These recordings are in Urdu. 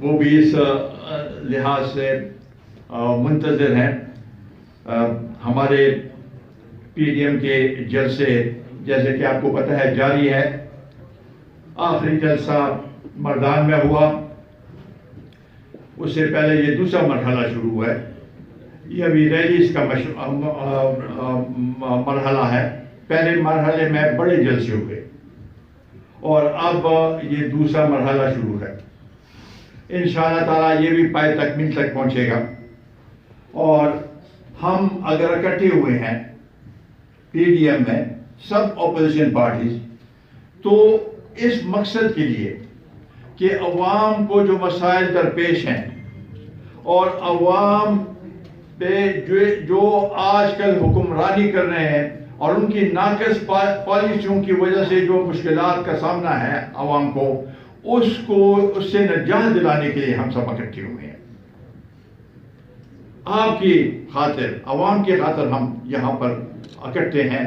وہ بھی اس لحاظ سے منتظر ہیں. ہمارے پی ڈی ایم کے جلسے جیسے کہ آپ کو پتہ ہے جاری ہے. آخری جلسہ مردان میں ہوا، اس سے پہلے یہ دوسرا مرحلہ شروع ہوا ہے. یہ ابھی ریلیز کا مرحلہ ہے. پہلے مرحلے میں بڑے جلسے ہوئے اور اب یہ دوسرا مرحلہ شروع ہے. انشاءاللہ تعالیٰ یہ بھی پائے تکمیل تک پہنچے گا. اور ہم اگر اکٹھے ہوئے ہیں پی ڈی ایم میں سب اپوزیشن پارٹیز، تو اس مقصد کے لیے کہ عوام کو جو مسائل درپیش ہیں اور عوام پہ جو آج کل حکمرانی کر رہے ہیں اور ان کی ناقص پالیسیوں کی وجہ سے جو مشکلات کا سامنا ہے عوام کو، اس سے نجات دلانے کے لیے ہم سب اکٹھے ہوئے ہیں. آپ کی خاطر، عوام کی خاطر ہم یہاں پر اکٹھے ہیں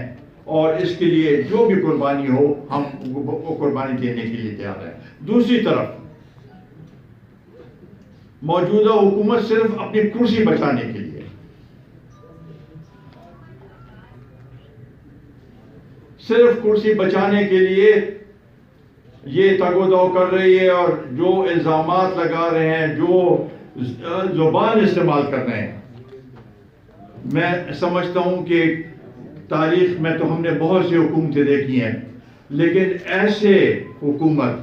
اور اس کے لیے جو بھی قربانی ہو ہم وہ قربانی دینے کے لیے تیار ہیں. دوسری طرف موجودہ حکومت صرف اپنی کرسی بچانے کے لیے یہ تگ و دو کر رہی ہے اور جو الزامات لگا رہے ہیں، جو زبان استعمال کر رہے ہیں. میں سمجھتا ہوں کہ تاریخ میں تو ہم نے بہت سی حکومتیں دیکھی ہیں، لیکن ایسے حکومت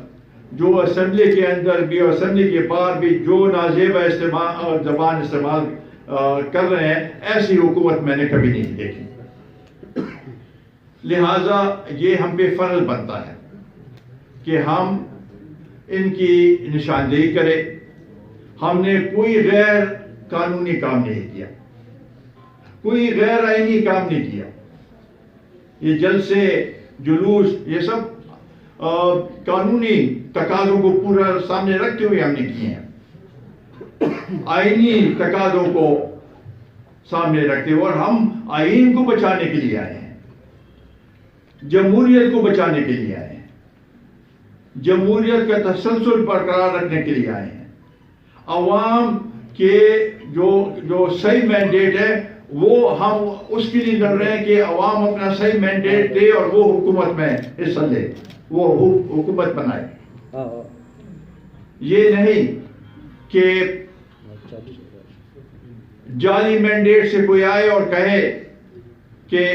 جو اسمبلی کے اندر بھی اور اسمبلی کے باہر بھی جو نازیبہ زبان استعمال کر رہے ہیں، ایسی حکومت میں نے کبھی نہیں دیکھی. لہٰذا یہ ہم پہ فرض بنتا ہے کہ ہم ان کی نشاندہی کریں. ہم نے کوئی غیر قانونی کام نہیں کیا، کوئی غیر آئینی کام نہیں کیا. یہ جلسے، جلوس، یہ سب قانونی تقاضوں کو پورا سامنے رکھتے ہوئے ہم نے کیے ہیں، آئینی تقاضوں کو سامنے رکھتے ہوئے. اور ہم آئین کو بچانے کے لیے آئے ہیں، جمہوریت کو بچانے کے لیے آئے ہیں، جمہوریت کا تسلسل برقرار رکھنے کے لیے آئے ہیں. عوام کے جو صحیح مینڈیٹ ہے وہ ہم اس کے لیے لڑ رہے ہیں کہ عوام اپنا صحیح مینڈیٹ دے اور وہ حکومت میں حصہ لے، وہ حکومت بنائے. یہ نہیں کہ جعلی مینڈیٹ سے کوئی آئے اور کہے کہ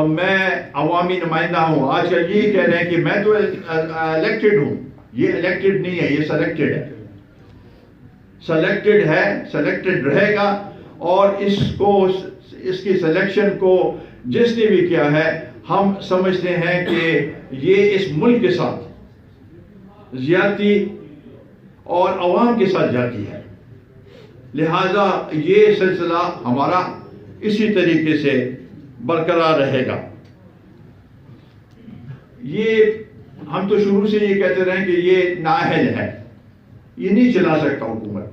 میں عوامی نمائندہ ہوں. آج کل یہ کہہ رہے ہیں کہ میں تو الیکٹڈ ہوں. یہ الیکٹڈ نہیں ہے، یہ سلیکٹڈ ہے. سلیکٹڈ ہے، سلیکٹڈ رہے گا. اور اس کی سلیکشن کو جس نے بھی کیا ہے، ہم سمجھتے ہیں کہ یہ اس ملک کے ساتھ زیادتی اور عوام کے ساتھ زیادتی ہے. لہذا یہ سلسلہ ہمارا اسی طریقے سے برقرار رہے گا. یہ ہم تو شروع سے یہ کہتے رہے کہ یہ نااہل ہے، یہ نہیں چلا سکتا حکومت.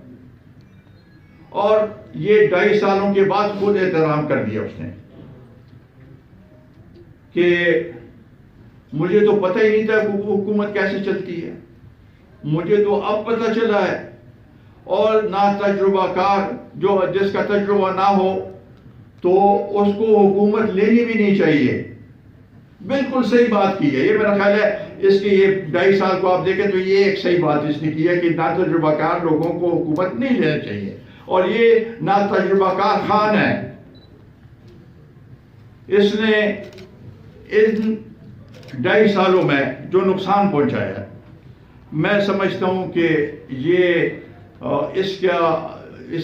اور یہ 2.5 سالوں کے بعد خود احترام کر دیا اس نے کہ مجھے تو پتہ ہی نہیں تھا حکومت کیسے چلتی ہے، مجھے تو اب پتہ چلا ہے. اور نہ تجربہ کار جس کا تجربہ نہ ہو تو اس کو حکومت لینی بھی نہیں چاہیے. بالکل صحیح بات کی ہے. یہ میرا خیال ہے اس کے یہ 2.5 سال کو آپ دیکھیں تو یہ ایک صحیح بات اس نے کی ہے کہ نا تجربہ کار لوگوں کو حکومت نہیں لینا چاہیے. اور یہ نا تجربہ کار خان ہے. اس نے ان 2.5 سالوں میں جو نقصان پہنچایا ہے، میں سمجھتا ہوں کہ یہ اس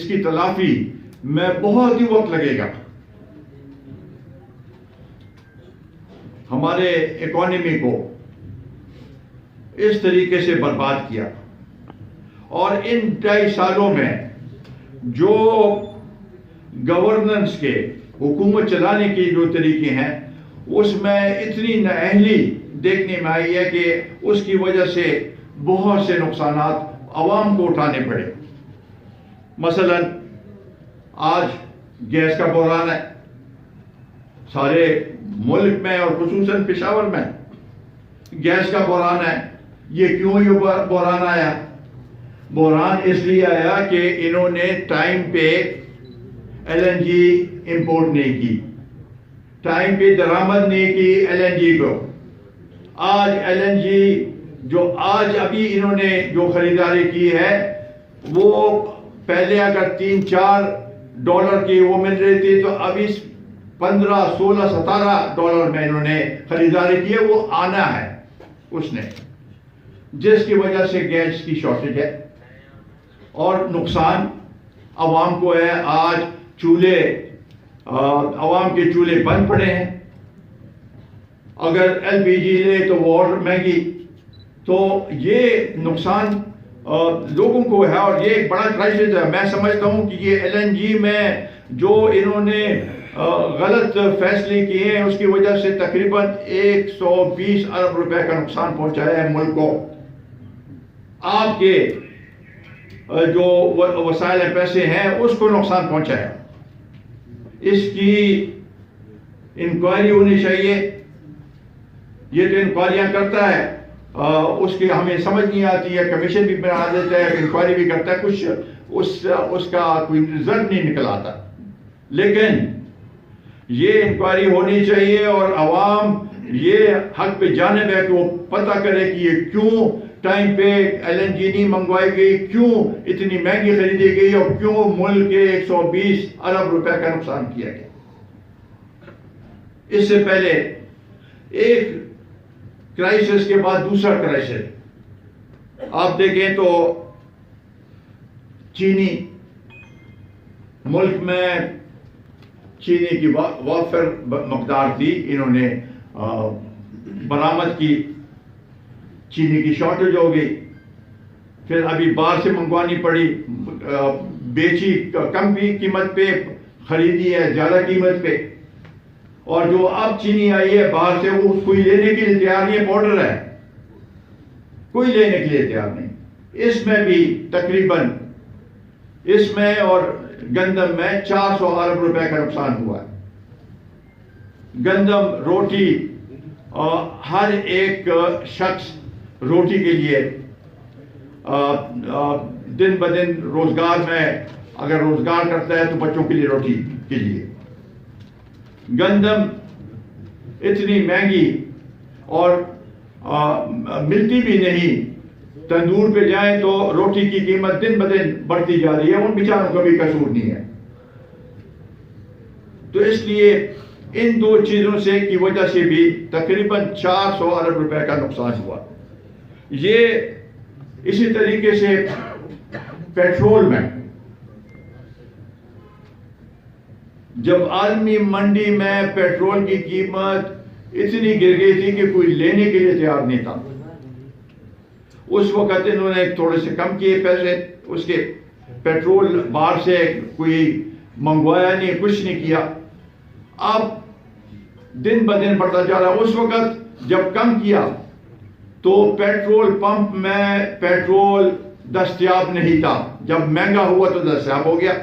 کی تلافی میں بہت ہی وقت لگے گا. ہمارے اکانومی کو اس طریقے سے برباد کیا. اور ان 2.5 سالوں میں جو گورننس کے، حکومت چلانے کے جو طریقے ہیں، اس میں اتنی نااہلی دیکھنے میں آئی ہے کہ اس کی وجہ سے بہت سے نقصانات عوام کو اٹھانے پڑے. مثلا آج گیس کا بحران ہے سارے ملک میں اور خصوصاً پشاور میں. گیس کا بحران ہے. یہ کیوں یہ بحران آیا؟ بحران اس لیے آیا کہ انہوں نے ٹائم پہ ایل این جی امپورٹ نہیں کی، ٹائم پہ درآمد نہیں کی ایل این جی کو۔ آج ایل این جی جو آج ابھی انہوں نے جو خریداری کی ہے وہ پہلے اگر $3-4 کی وہ مل رہی تھی، تو ابھی 15 16 $17 میں انہوں نے خریداری کی ہے، وہ آنا ہے اس نے، جس کی وجہ سے گیس کی شارٹیج ہے اور نقصان عوام کو ہے۔ آج عوام کے چولہے بند پڑے ہیں، اگر ایل پی جی لے تو وہ اور مہنگی، تو یہ نقصان لوگوں کو ہے اور یہ ایک بڑا کرائسس ہے۔ میں سمجھتا ہوں کہ یہ ایل این جی میں جو انہوں نے غلط فیصلے کیے ہیں اس کی وجہ سے تقریباً $120 ارب کا نقصان پہنچایا ہے ملک کو۔ آپ کے جو وسائل پیسے ہیں اس کو نقصان پہنچایا، اس کی انکوائری ہونی چاہیے۔ یہ تو انکوائریاں کرتا ہے، اس کی ہمیں سمجھ نہیں آتی ہے، کمیشن بھی بنا دیتا ہے، انکوائری بھی کرتا ہے، کچھ اس کا کوئی رزلٹ نہیں نکل آتا۔ لیکن یہ انکوائری ہونی چاہیے اور عوام یہ حق پہ جانب ہے کہ وہ پتہ کرے کہ یہ کیوں ٹائم پہ ایل این جی نہیں منگوائی گئی، کیوں اتنی مہنگی خریدی گئی اور کیوں ملک کے $120 ارب کا نقصان کیا گیا۔ اس سے پہلے ایک کرائسس کے بعد دوسرا کرائسس آپ دیکھیں تو چینی، ملک میں چینی کی وافر مقدار تھی، انہوں نے برآمد کی، چینی کی شارٹیج ہو گئی، پھر ابھی باہر سے منگوانی پڑی، بیچی کم قیمت پہ، خریدی ہے زیادہ قیمت پہ، اور جو اب چینی آئی ہے باہر سے وہ کوئی لینے کے لیے تیار نہیں ہے، بارڈر ہے، کوئی لینے کے لیے تیار نہیں۔ اس میں بھی تقریباً اس میں اور گندم میں $400 ارب کا نقصان ہوا ہے۔ گندم، روٹی، ہر ایک شخص روٹی کے لیے دن بدن روزگار میں اگر روزگار کرتا ہے تو بچوں کے لیے روٹی کے لیے گندم اتنی مہنگی اور ملتی بھی نہیں، تندور پہ جائیں تو روٹی کی قیمت دن بدن بڑھتی جا رہی ہے، ان بیچاروں کا بھی قصور نہیں ہے۔ تو اس لیے ان دو چیزوں سے کی وجہ سے بھی تقریباً $400 ارب کا نقصان ہوا۔ یہ اسی طریقے سے پیٹرول میں، جب عالمی منڈی میں پیٹرول کی قیمت اتنی گر گئی تھی کہ کوئی لینے کے لیے تیار نہیں تھا، اس وقت انہوں نے تھوڑے سے کم کیے پیسے، اس کے پیٹرول باہر سے کوئی منگوایا نہیں، کچھ نہیں کیا، اب دن بدن بڑھتا جا رہا۔ اس وقت جب کم کیا تو پیٹرول پمپ میں پیٹرول دستیاب نہیں تھا، جب مہنگا ہوا تو دستیاب ہو گیا۔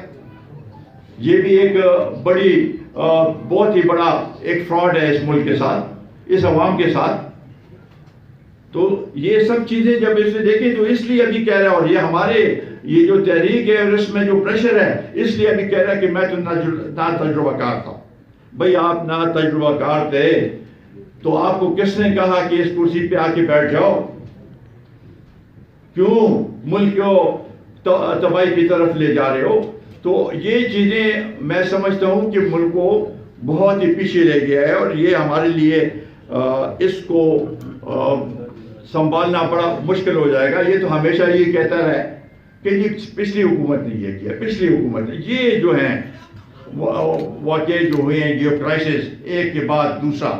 یہ بھی ایک بہت ہی بڑا ایک فراڈ ہے اس ملک کے ساتھ، اس عوام کے ساتھ۔ تو یہ سب چیزیں جب اسے دیکھیں تو اس لیے ابھی کہہ رہا ہے، اور یہ ہمارے یہ جو تحریک ہے اور اس میں جو پریشر ہے، اس لیے ابھی کہہ رہا ہے کہ میں تو نہ تجربہ کار تھا۔ بھئی آپ نہ تجربہ کار تھے تو آپ کو کس نے کہا کہ اس کرسی پہ آ کے بیٹھ جاؤ؟ کیوں ملک کو تباہی کی طرف لے جا رہے ہو؟ تو یہ چیزیں میں سمجھتا ہوں کہ ملک کو بہت ہی پیچھے لے گیا ہے، اور یہ ہمارے لیے اس کو سنبھالنا بڑا مشکل ہو جائے گا۔ یہ تو ہمیشہ یہ کہتا رہے کہ یہ پچھلی حکومت نے یہ کیا، پچھلی حکومت نے یہ جو ہیں واقعے جو ہوئے ہیں، یہ کرائسس ایک کے بعد دوسرا،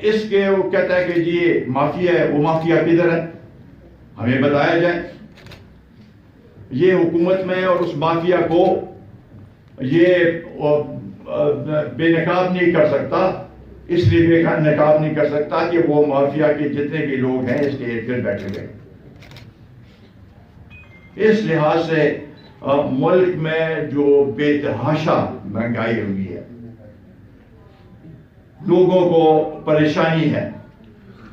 اس کے وہ کہتا ہے کہ جی یہ مافیا ہے، وہ مافیا کدھر ہے؟ ہمیں بتایا جائے۔ یہ حکومت میں اور اس مافیا کو یہ بے نقاب نہیں کر سکتا، اس لیے بے نقاب نہیں کر سکتا کہ وہ مافیا کے جتنے بھی لوگ ہیں اس کے ارد گرد بیٹھے ہوئے۔ اس لحاظ سے ملک میں جو بے تحاشا مہنگائی ہوئی ہے، لوگوں کو پریشانی ہے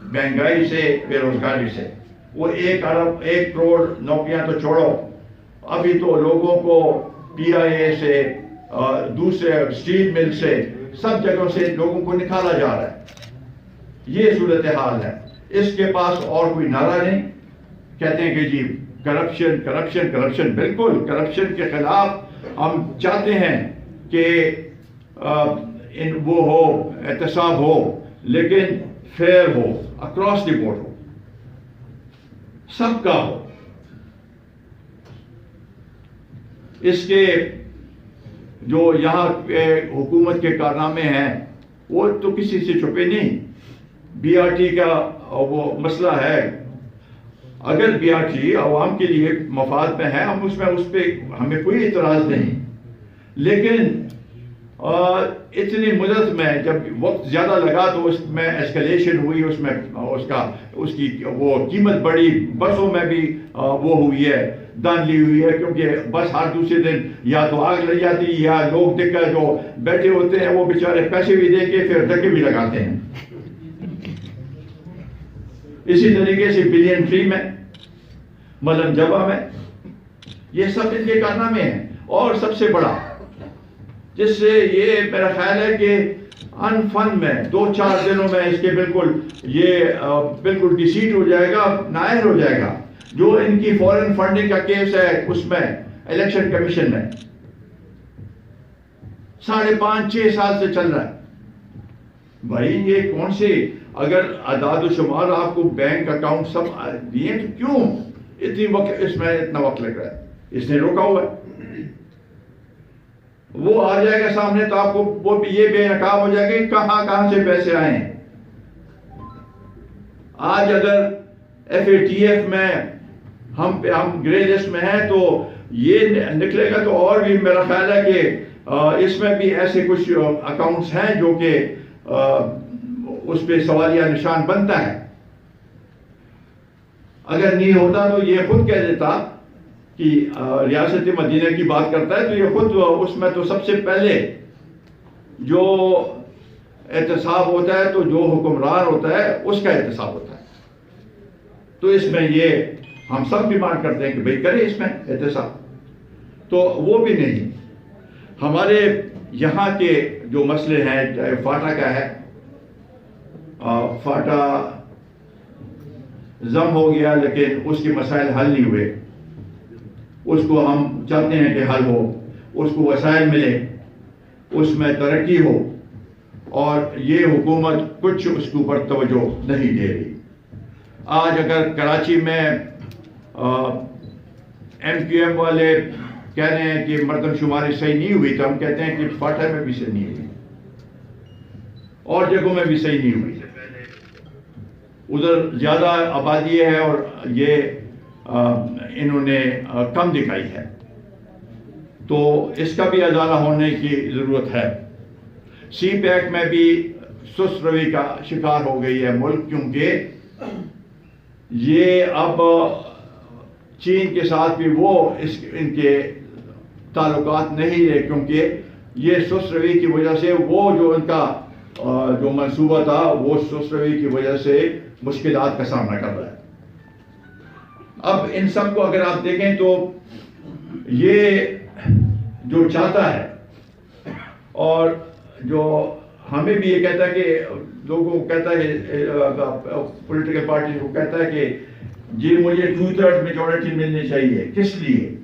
مہنگائی سے، بے روزگاری سے، وہ 1 کروڑ نوکریاں تو چھوڑو، ابھی تو لوگوں کو PIA سے دوسرے اسٹیل مل سے سب جگہوں سے لوگوں کو نکالا جا رہا ہے. یہ صورتحال ہے. اس کے پاس اور کوئی نعرہ نہیں. کہتے ہیں کہ جی کرپشن کرپشن کرپشن. بالکل کرپشن کے خلاف ہم چاہتے ہیں کہ وہ ہو، احتساب ہو، لیکن فیئر ہو، اکراس دی بورڈ ہو، سب کا ہو. اس کے جو یہاں حکومت کے کارنامے ہیں وہ تو کسی سے چھپے نہیں. BRT کا وہ مسئلہ ہے. اگر BRT عوام کے لیے مفاد میں ہے، ہم اس پہ ہمیں کوئی اعتراض نہیں، لیکن اتنی مدت میں جب وقت زیادہ لگا تو اس میں ایسکلیشن ہوئی، اس کی وہ قیمت بڑھی. بسوں میں بھی وہ ہوئی ہے، دھاندلی ہوئی ہے، کیونکہ بس ہر دوسرے دن یا تو آگ لگ جاتی یا لوگ دیکھ کر جو بیٹھے ہوتے ہیں وہ بیچارے پیسے بھی دے کے پھر دھکے بھی لگاتے ہیں. اسی طریقے سے بلین ٹری میں، ملن جبا میں، یہ سب ان کے کارنامے ہیں. اور سب سے بڑا جس سے یہ میرا خیال ہے کہ ان فن میں 2-4 دنوں میں اس کے بالکل ڈیسیٹ ہو جائے گا، نائر ہو جائے گا. جو ان کی فورن فنڈنگ کا کیس ہے اس میں الیکشن کمیشن میں 5.5-6 سال سے چل رہا ہے. بھائی یہ کون سے، اگر اعداد و شمار آپ کو بینک اکاؤنٹ سب دیے تو کیوں اس میں اتنا وقت لگ رہا ہے؟ اس نے روکا ہوا ہے. وہ آ جائے گا سامنے تو آپ کو یہ بے نقاب ہو جائے گا کہ کہاں سے پیسے آئے ہیں. آج اگر FATF میں ہم گرے لسٹ میں ہیں تو یہ نکلے گا تو اور بھی میرا خیال ہے کہ اس میں بھی ایسے کچھ اکاؤنٹس ہیں جو کہ اس پہ سوالیہ نشان بنتا ہے. اگر نہیں ہوتا تو یہ خود کہہ دیتا کہ ریاست مدینہ کی بات کرتا ہے تو یہ خود اس میں تو سب سے پہلے جو احتساب ہوتا ہے تو جو حکمران ہوتا ہے اس کا احتساب ہوتا ہے. تو اس میں یہ ہم سب ڈیمانڈ کرتے ہیں کہ بھئی کرے اس میں احتساب. تو وہ بھی نہیں. ہمارے یہاں کے جو مسئلے ہیں، چاہے فاٹا کا ہے، فاٹا ضم ہو گیا لیکن اس کے مسائل حل نہیں ہوئے. اس کو ہم چاہتے ہیں کہ حل ہو، اس کو وسائل ملے، اس میں ترقی ہو، اور یہ حکومت کچھ اس کے اوپر توجہ نہیں دے رہی. آج اگر کراچی میں MQM والے کہہ رہے ہیں کہ مردم شماری صحیح نہیں ہوئی تو ہم کہتے ہیں کہ فاٹا میں بھی صحیح نہیں ہوئی، اور جگہوں میں بھی صحیح نہیں ہوئی. ادھر زیادہ آبادی ہے اور یہ انہوں نے کم دکھائی ہے. تو اس کا بھی ازالہ ہونے کی ضرورت ہے. سی پیک میں بھی سست روی کا شکار ہو گئی ہے ملک، کیونکہ یہ اب چین کے ساتھ بھی وہ ان کے تعلقات نہیں رہے، کیونکہ یہ سست روی کی وجہ سے وہ جو ان کا جو منصوبہ تھا وہ سست روی کی وجہ سے مشکلات کا سامنا کر رہا ہے. اب ان سب کو اگر آپ دیکھیں تو یہ جو چاہتا ہے اور جو ہمیں بھی یہ کہتا ہے کہ لوگوں کو کہتا ہے، پولیٹیکل پارٹی کو کہتا ہے کہ جی مجھے 2/3 میجورٹی ملنی چاہیے. کس لیے؟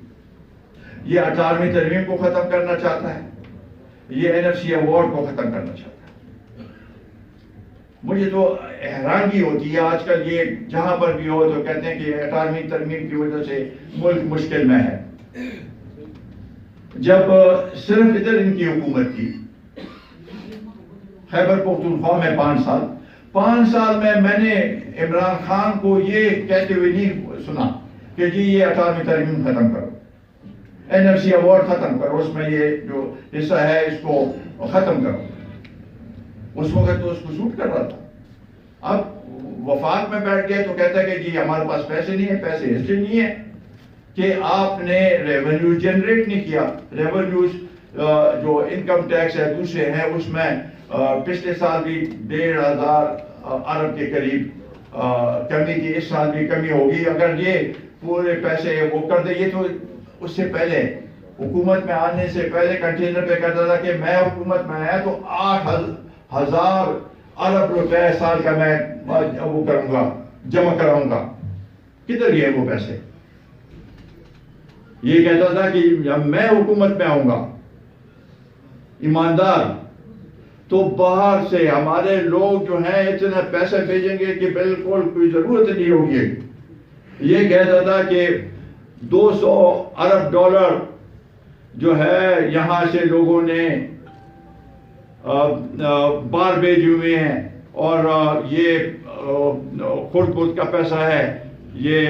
یہ 18ویں ترمیم کو ختم کرنا چاہتا ہے، یہ NFC ایوارڈ کو ختم کرنا چاہتا ہے. مجھے تو حیرانگی ہوتی ہے آج کل یہ جہاں پر بھی ہو تو کہتے ہیں کہ 18ویں ترمیم کی وجہ سے ملک مشکل میں ہے، جب صرف ادھر ان کی حکومت تھی. خیبر پختونخوا میں 5 سال میں نے عمران خان کو یہ کہتے ہوئے نہیں سنا کہ جی یہ 18ویں ترمیم ختم کرو، NFC ایوارڈ ختم کرو، اس میں یہ جو حصہ ہے اس کو ختم کرو. اس وقت تو اس کو سوٹ کر رہا تھا. اب وفاق میں بیٹھ گئے تو کہتا ہے کہ جی ہمارے پاس پیسے نہیں ہیں. پیسے اس لیے نہیں ہیں کہ آپ نے ریونیو جنریٹ نہیں کیا. ریونیوز جو انکم ٹیکس ہے دوسرے ہیں، اس میں پچھلے سال بھی 1,500 ارب کے قریب کمی کی، اس سال بھی کمی ہوگی. اگر یہ پورے پیسے وہ کر دے. یہ تو اس سے پہلے حکومت میں آنے سے پہلے کنٹینر پہ کرتا تھا کہ میں حکومت میں آیا تو 8,000 ارب روپے سال کا میں وہ کروں گا، جمع کراؤں گا. کدھر گئے وہ پیسے؟ یہ کہتا تھا کہ جب میں حکومت میں آؤں گا ایماندار تو باہر سے ہمارے لوگ جو ہیں اتنے پیسے بھیجیں گے کہ بالکل کوئی ضرورت نہیں ہوگی. یہ کہتا تھا کہ 200 ارب ڈالر جو ہے یہاں سے لوگوں نے باہر بھیجے ہوئے ہیں، اور یہ خود کا پیسہ ہے، یہ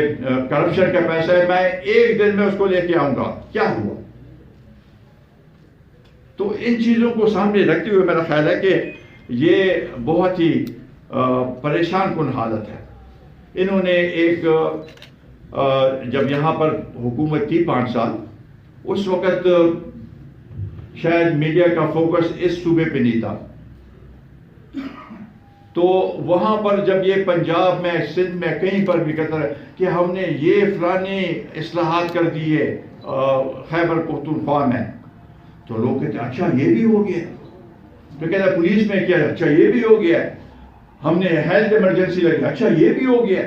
کرپشن کا پیسہ ہے، میں ایک دن میں اس کو لے کے آؤں گا. کیا ہوا؟ تو ان چیزوں کو سامنے رکھتے ہوئے میرا خیال ہے کہ یہ بہت ہی پریشان کن حالت ہے. انہوں نے ایک جب یہاں پر حکومت تھی 5 سال، اس وقت شاید میڈیا کا فوکس اس صوبے پہ نہیں تھا. تو وہاں پر جب یہ پنجاب میں، سندھ میں، کہیں پر بھی کہتا ہے کہ ہم نے یہ فلانی اصلاحات کر دی ہے خیبر پختونخوا میں، تو لوگ کہتے ہیں اچھا یہ بھی ہو گیا. تو کہتا ہے پولیس میں کیا، اچھا یہ بھی ہو گیا. ہم نے ہیلتھ ایمرجنسی لگی، اچھا یہ بھی ہو گیا.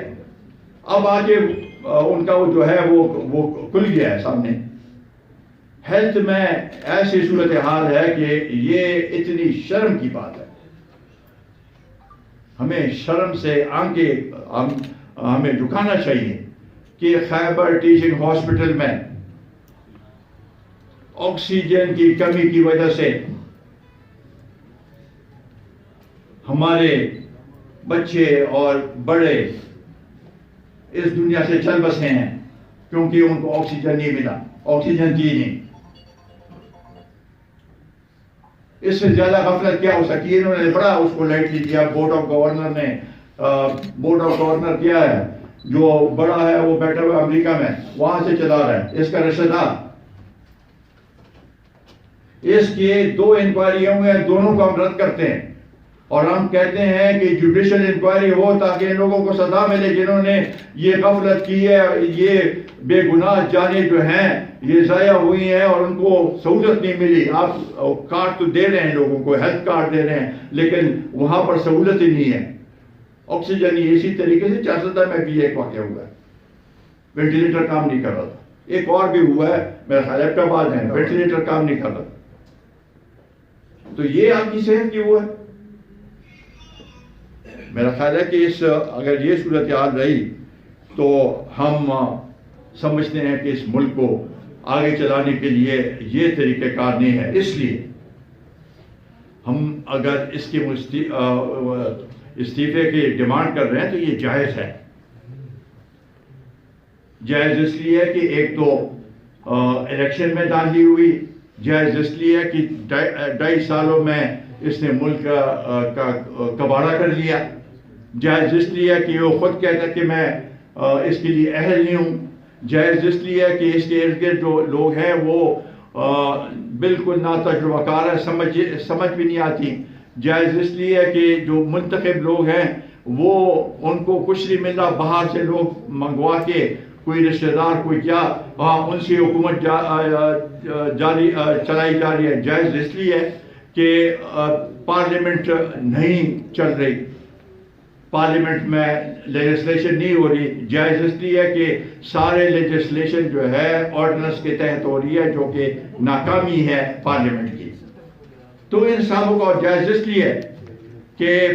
اب آگے ان کا وہ جو ہے وہ کھل گیا ہے سامنے. ہیلتھ میں ایسی صورتحال ہے کہ یہ اتنی شرم کی بات ہے. ہمیں شرم سے آنکھیں ہمیں جھکانا چاہیے کہ خیبر ٹیچنگ ہاسپٹل میں آکسیجن کی کمی کی وجہ سے ہمارے بچے اور بڑے اس دنیا سے چل بسے ہیں کیونکہ ان کو آکسیجن نہیں ملا، آکسیجن دی نہیں. اس سے زیادہ غفلت کیا ہو سکتی ہے؟ انہوں نے بڑا اس کو لائٹلی کیا. بورڈ آف گورنر کیا ہے، جو بڑا ہے وہ بیٹھا ہوا امریکہ میں، وہاں سے چلا رہا ہے. اس کا رشتہ دار، اس کے 2 انکوائریوں میں دونوں کو ہم رد کرتے ہیں اور ہم کہتے ہیں کہ جوڈیشل انکوائری ہو تاکہ ان لوگوں کو سزا ملے جنہوں نے یہ غفلت کی ہے. یہ بے گناہ جانیں جو ہیں یہ ضائع ہوئی ہیں اور ان کو سہولت نہیں ملی. آپ کارڈ تو دے رہے ہیں لوگوں کو، ہیلتھ کارڈ دے رہے ہیں، لیکن وہاں پر سہولت ہی نہیں ہے. آکسیجن ہی اسی طریقے سے 410 میں بھی ایک واقعہ ہوا ہے، وینٹیلیٹر کام نہیں کر رہا تھا. ایک اور بھی ہوا ہے میرا خیال ہے آباد ہے، وینٹیلیٹر کام نہیں کر رہا. تو یہ آپ کی صحت کی وہ ہے. میرا خیال ہے کہ اگر یہ صورتحال رہی تو ہم سمجھتے ہیں کہ اس ملک کو آگے چلانے کے لیے یہ طریقہ کار نہیں ہے. اس لیے ہم اگر اس کے استعفے کی ڈیمانڈ کر رہے ہیں تو یہ جائز ہے. جائز اس لیے کہ ایک تو الیکشن میں داخلی ہوئی، جائز اس لیے کہ 2.5 سالوں میں اس نے ملک کا کباڑہ کر لیا، جائز اس لیے کہ وہ خود کہتا ہے کہ میں اس کے لیے اہل نہیں ہوں، جائز اس لیے کہ اس کے ارد گرد جو لوگ ہیں وہ بالکل ناتجربہ کار ہے، سمجھ بھی نہیں آتی، جائز اس لیے کہ جو منتخب لوگ ہیں وہ ان کو کچھ نہیں مل رہا، باہر سے لوگ منگوا کے کوئی رشتہ دار کوئی کیا ان سے حکومت چلائی جا رہی ہے، جائز اس لیے کہ پارلیمنٹ نہیں چل رہی، پارلیمنٹ میں لیجسلیشن نہیں ہو رہی، جائز اس لیے کہ سارے لیجسلیشن جو ہے آرڈیننس کے تحت ہو رہی ہے جو کہ ناکامی ہے پارلیمنٹ کی. تو ان سبوں کا جائز اس لیے کہ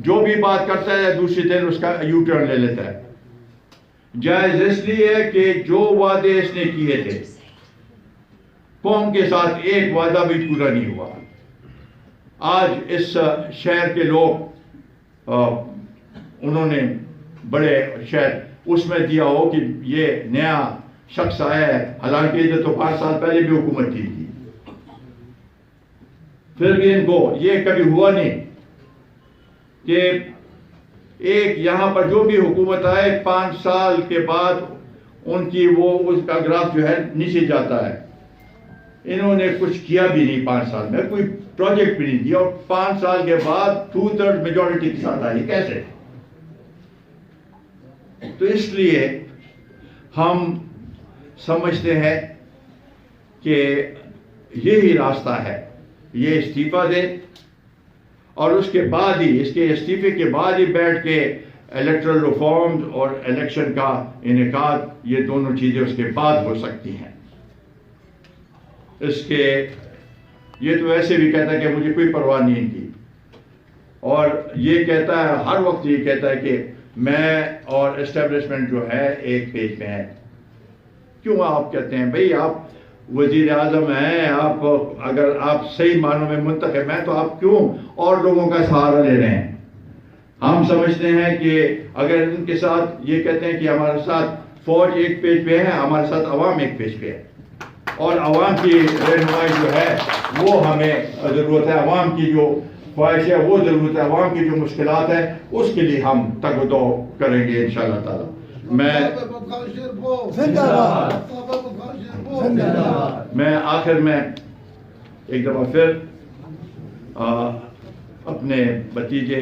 جو بھی بات کرتا ہے دوسرے دن اس کا یو ٹرن لے لیتا ہے، جائز اس لیے کہ جو وعدے اس نے کیے تھے قوم کے ساتھ ایک وعدہ بھی پورا نہیں ہوا. آج اس شہر کے لوگ انہوں نے بڑے شاید اس میں دیا ہو کہ یہ نیا شخص آیا ہے، حالانکہ یہ تو 5 سال پہلے بھی حکومت کی تھی، پھر بھی ان کو یہ کبھی ہوا نہیں کہ ایک یہاں پر جو بھی حکومت آئے 5 سال کے بعد ان کی وہ اس کا گراف جو ہے نیچے جاتا ہے. انہوں نے کچھ کیا بھی نہیں 5 سال میں، کوئی پروجیکٹ بھی نہیں دیا، اور 5 سال کے بعد 2/3 میجورٹی کے ساتھ آئی. کیسے؟ تو اس لیے ہم سمجھتے ہیں کہ یہی راستہ ہے، یہ استعفیٰ دے اور اس کے بعد ہی، اس کے استعفے کے بعد ہی بیٹھ کے الیکٹرل ریفارمز اور الیکشن کا انعقاد، یہ دونوں چیزیں اس کے بعد ہو سکتی ہیں۔ اس کے یہ تو ایسے بھی کہتا ہے کہ مجھے کوئی پرواہ نہیں کی، اور یہ کہتا ہے، ہر وقت یہ کہتا ہے کہ میں اور اسٹیبلشمنٹ جو ہے ایک پیج پہ ہے۔ کیوں آپ کہتے ہیں بھئی آپ وزیر اعظم ہیں، آپ اگر آپ صحیح معنوں میں منتخب ہیں تو آپ کیوں اور لوگوں کا سہارا لے رہے ہیں؟ ہم سمجھتے ہیں کہ اگر ان کے ساتھ یہ کہتے ہیں کہ ہمارے ساتھ فوج ایک پیج پہ ہے، ہمارے ساتھ عوام ایک پیج پہ ہے، اور عوام کی رہنمائی جو ہے وہ ہمیں ضرورت ہے، عوام کی جو خواہش ہے وہ ضرورت ہے، عوام کی جو مشکلات ہے اس کے لیے ہم تگ و دو کریں گے انشاءاللہ تعالی۔ میں آخر میں ایک دفعہ پھر اپنے بھتیجے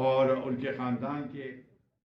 اور ان کے خاندان کے